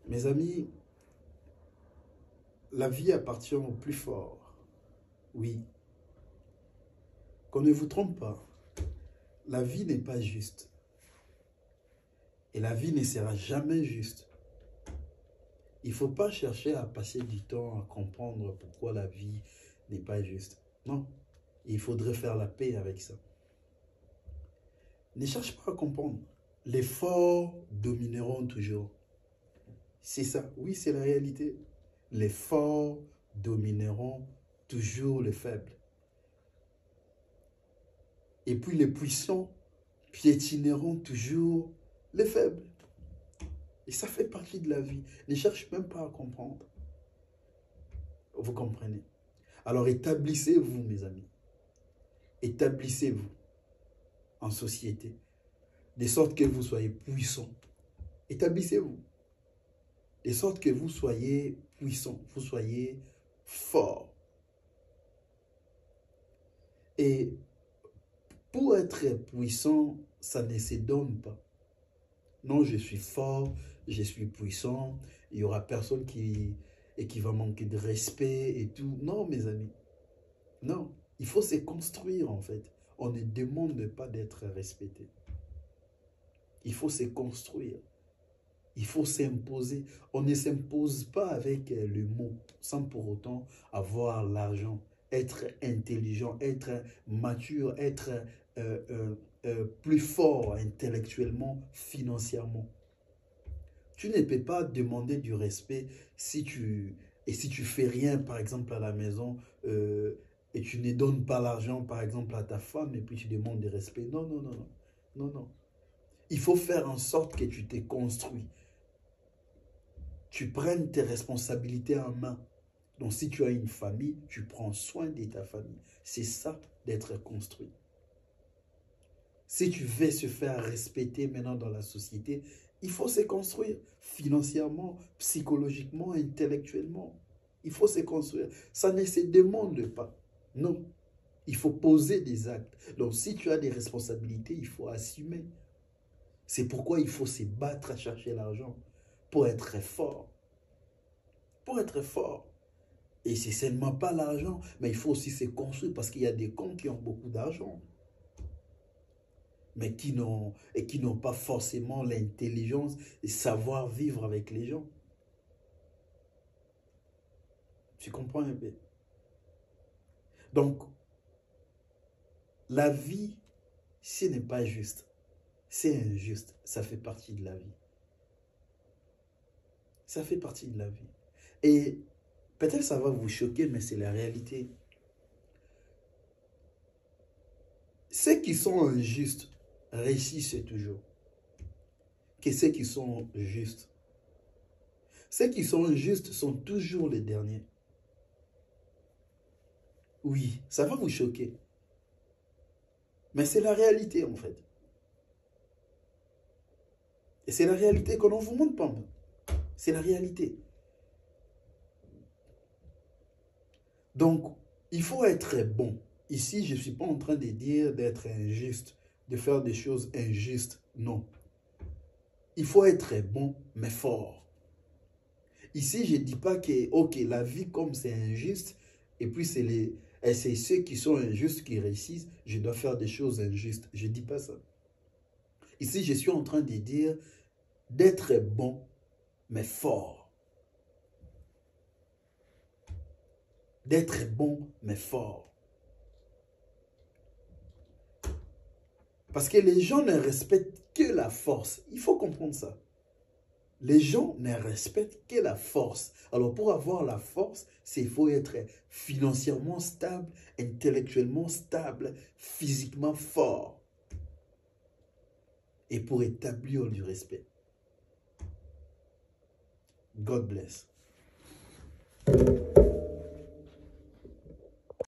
Mes amis, la vie appartient au plus fort. Oui, qu'on ne vous trompe pas, la vie n'est pas juste. Et la vie ne sera jamais juste. Il ne faut pas chercher à passer du temps à comprendre pourquoi la vie n'est pas juste. Non, il faudrait faire la paix avec ça. Ne cherche pas à comprendre. Les forts domineront toujours. C'est ça, oui, c'est la réalité. Les forts domineront toujours les faibles. Et puis les puissants piétineront toujours les faibles. Et ça fait partie de la vie. Ne cherche même pas à comprendre. Vous comprenez? Alors établissez-vous, mes amis. Établissez-vous en société. De sorte que vous soyez puissants. Établissez-vous. De sorte que vous soyez puissants. Vous soyez forts. Et pour être puissant, ça ne se donne pas. Non, je suis fort, je suis puissant, il n'y aura personne qui va manquer de respect et tout. Non, mes amis. Non, il faut se construire en fait. On ne demande pas d'être respecté. Il faut se construire. Il faut s'imposer. On ne s'impose pas avec le mot, sans pour autant avoir l'argent, être intelligent, être mature, être plus fort intellectuellement, financièrement. Tu ne peux pas demander du respect si tu fais rien, par exemple, à la maison, et tu ne donnes pas l'argent, par exemple, à ta femme, et puis tu demandes du respect. Non, non, non, non. Non, non. Il faut faire en sorte que tu t'es construit. Tu prennes tes responsabilités en main. Donc, si tu as une famille, tu prends soin de ta famille. C'est ça d'être construit. Si tu veux se faire respecter maintenant dans la société, il faut se construire financièrement, psychologiquement, intellectuellement. Il faut se construire. Ça ne se demande pas. Non. Il faut poser des actes. Donc, si tu as des responsabilités, il faut assumer. C'est pourquoi il faut se battre à chercher l'argent pour être fort. Pour être fort. Et c'est seulement pas l'argent, mais il faut aussi se construire parce qu'il y a des cons qui ont beaucoup d'argent, mais qui n'ont pas forcément l'intelligence et savoir vivre avec les gens. Tu comprends un peu? Donc, la vie, ce n'est pas juste. C'est injuste. Ça fait partie de la vie. Ça fait partie de la vie. Et peut-être ça va vous choquer, mais c'est la réalité. Ceux qui sont injustes réussissent toujours. Que ceux qui sont justes. Ceux qui sont injustes sont toujours les derniers. Oui, ça va vous choquer. Mais c'est la réalité en fait. Et c'est la réalité qu'on ne vous montre pas. C'est la réalité. Donc, il faut être bon. Ici, je ne suis pas en train de dire d'être injuste, de faire des choses injustes. Non. Il faut être bon, mais fort. Ici, je ne dis pas que, ok, la vie comme c'est injuste, et puis c'est ceux qui sont injustes qui réussissent, je dois faire des choses injustes. Je ne dis pas ça. Ici, je suis en train de dire d'être bon, mais fort. D'être bon, mais fort. Parce que les gens ne respectent que la force. Il faut comprendre ça. Les gens ne respectent que la force. Alors, pour avoir la force, il faut être financièrement stable, intellectuellement stable, physiquement fort. Et pour établir du respect. God bless.